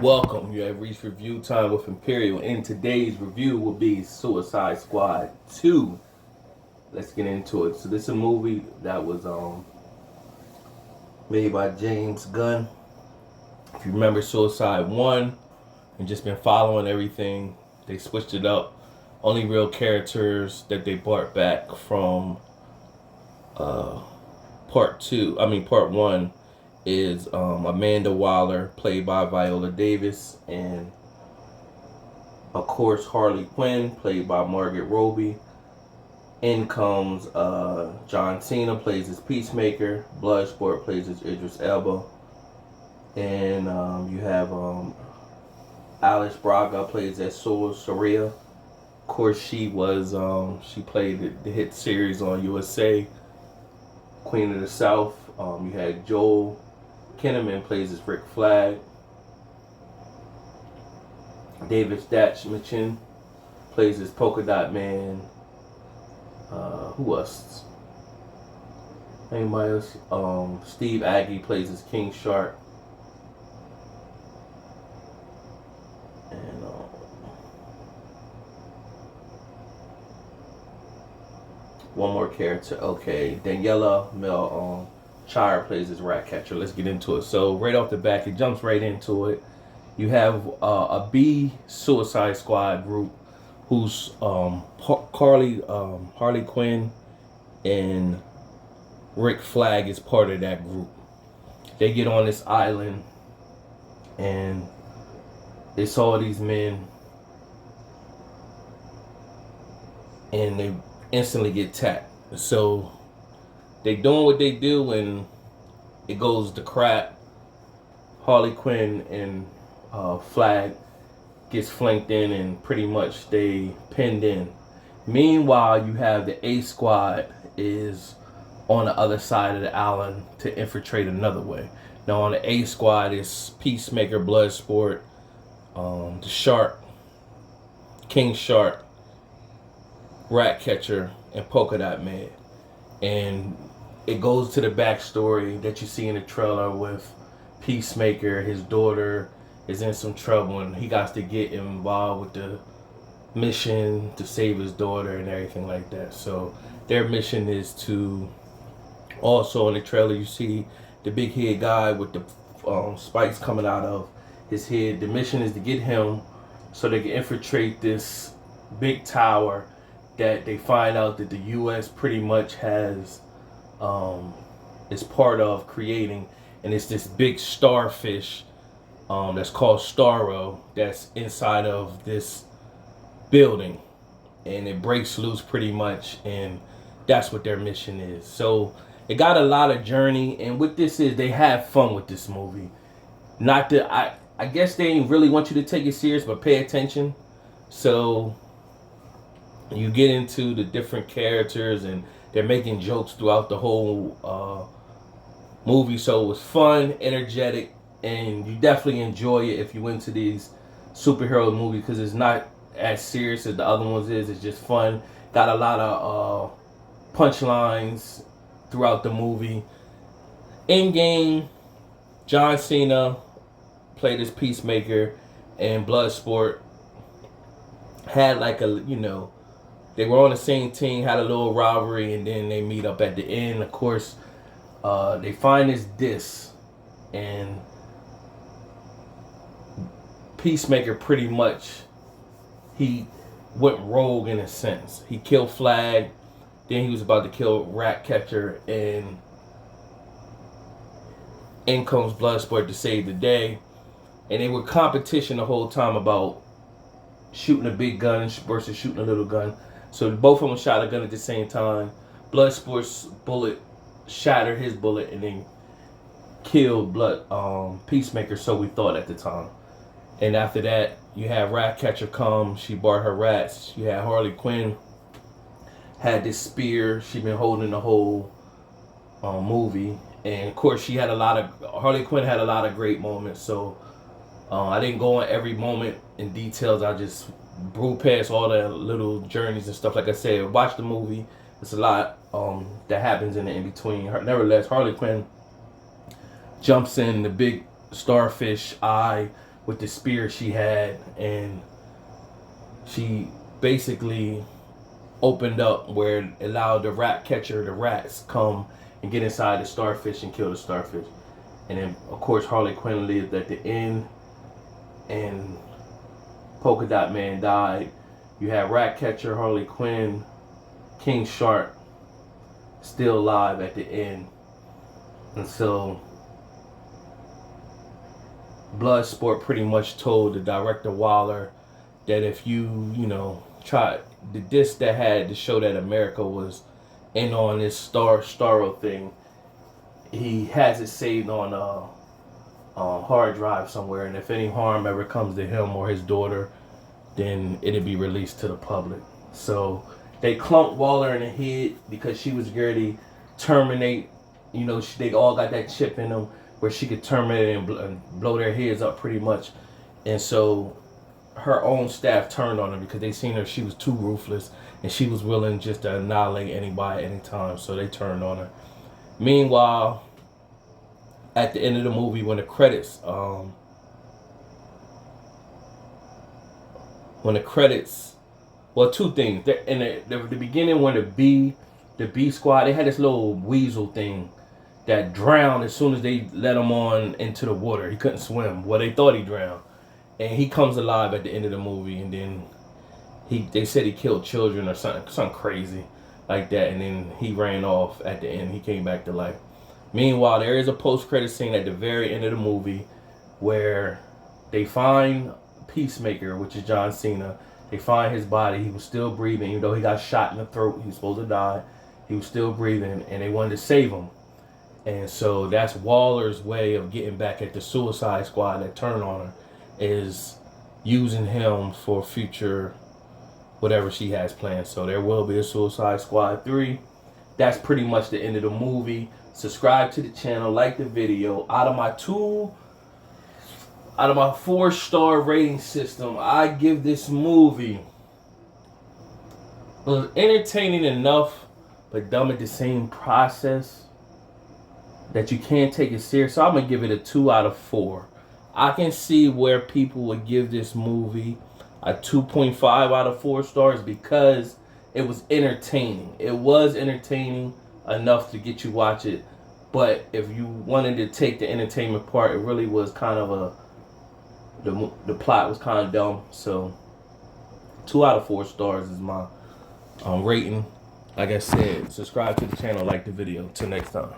Welcome. You have reached review time with Imperial. And today's review will be Suicide Squad 2. Let's get into it. So this is a movie that was made by James Gunn. If you remember Suicide 1 and just been following everything, they switched it up. Only real characters that they brought back from part 1 is Amanda Waller, played by Viola Davis, and of course Harley Quinn, played by Margaret Robbie. In comes John Cena, plays as Peacemaker. Bloodsport, plays as Idris Elba. And you have Alice Braga, plays as Soria. Of course, she played the hit series on USA, Queen of the South. You had Joel Kinnaman, plays as Rick Flag. David Stachmichin plays as Polka Dot Man. Who else? Anybody else? Steve Agee plays as King Shark. And one more character. Okay, Daniela Mel Shire plays as Ratcatcher. Let's get into it. So right off the bat, it jumps right into it. You have a B Suicide Squad group who's Harley Quinn and Rick Flag is part of that group. They get on this island and they saw these men and they instantly get tapped. So they doing what they do and it goes to crap. Harley Quinn and Flag gets flanked in and pretty much they pinned in. Meanwhile, you have the A Squad is on the other side of the island to infiltrate another way. Now on the A Squad is Peacemaker, Bloodsport, the Shark, King Shark, Ratcatcher, and Polka Dot Man. And it goes to the backstory that you see in the trailer with Peacemaker. His daughter is in some trouble and he got to get involved with the mission to save his daughter and everything like that. So their mission is to, also in the trailer you see the big head guy with the spikes coming out of his head. The mission is to get him so they can infiltrate this big tower that they find out that the U.S. pretty much has is part of creating, and it's this big starfish that's called Starro that's inside of this building, and it breaks loose pretty much, and that's what their mission is. So it got a lot of journey, and what this is, they have fun with this movie. Not that I guess they really want you to take it serious, but pay attention. So you get into the different characters and they're making jokes throughout the whole movie. So it was fun, energetic, and you definitely enjoy it if you into these superhero movies because it's not as serious as the other ones is. It's just fun. Got a lot of punchlines throughout the movie. In game, John Cena played as Peacemaker, and Bloodsport had like they were on the same team, had a little rivalry, and then they meet up at the end. Of course, they find this disc, and Peacemaker pretty much, he went rogue in a sense. He killed Flag, then he was about to kill Ratcatcher, and in comes Bloodsport to save the day. And they were competition the whole time about shooting a big gun versus shooting a little gun. So both of them shot a gun at the same time. Bloodsport's bullet shattered his bullet and then killed Peacemaker, so we thought at the time. And after that, you have Ratcatcher come. She brought her rats. You had Harley Quinn had this spear she been holding the whole movie. And of course, Harley Quinn had a lot of great moments. So I didn't go on every moment in details. I just blew past all the little journeys and stuff. Like I said, watch the movie. It's a lot that happens in the in-between. Nevertheless, Harley Quinn jumps in the big starfish eye, with the spear she had, and she basically opened up where it allowed the rat catcher, the rats, come and get inside the starfish and kill the starfish. And then, of course, Harley Quinn lived at the end, and Polka Dot Man died. You had Ratcatcher, Harley Quinn, King Shark still alive at the end. And so Bloodsport pretty much told the director Waller that if you try the disc that had to show that America was in on this Starro thing, he has it saved on a hard drive somewhere, and if any harm ever comes to him or his daughter, then it'll be released to the public. So they clumped Waller in the head because she was ready to terminate. They all got that chip in them where she could terminate and blow their heads up pretty much. And so her own staff turned on her because they seen her. She was too ruthless, and she was willing just to annihilate anybody at any time. So they turned on her. Meanwhile, at the end of the movie, when the credits, well, two things. In the beginning, when the B squad, they had this little weasel thing that drowned as soon as they let him on into the water. He couldn't swim. Well, they thought he drowned, and he comes alive at the end of the movie, and then they said he killed children or something crazy like that, and then he ran off at the end. He came back to life. Meanwhile, there is a post-credit scene at the very end of the movie where they find Peacemaker, which is John Cena. They find his body. He was still breathing, even though he got shot in the throat. He was supposed to die. He was still breathing, and they wanted to save him. And so that's Waller's way of getting back at the Suicide Squad that turned on her, is using him for future whatever she has planned. So there will be a Suicide Squad 3. That's pretty much the end of the movie. Subscribe to the channel, like the video. Out of my 4-star rating system, I give this movie, it was entertaining enough, but dumb at the same process that you can't take it serious. So I'm going to give it a 2 out of 4. I can see where people would give this movie a 2.5 out of 4 stars because it was entertaining. It was entertaining enough to get you watch it. But if you wanted to take the entertainment part, it really was kind of the plot was kind of dumb. So 2 out of 4 stars is my rating. Like I said, subscribe to the channel, like the video. Till next time.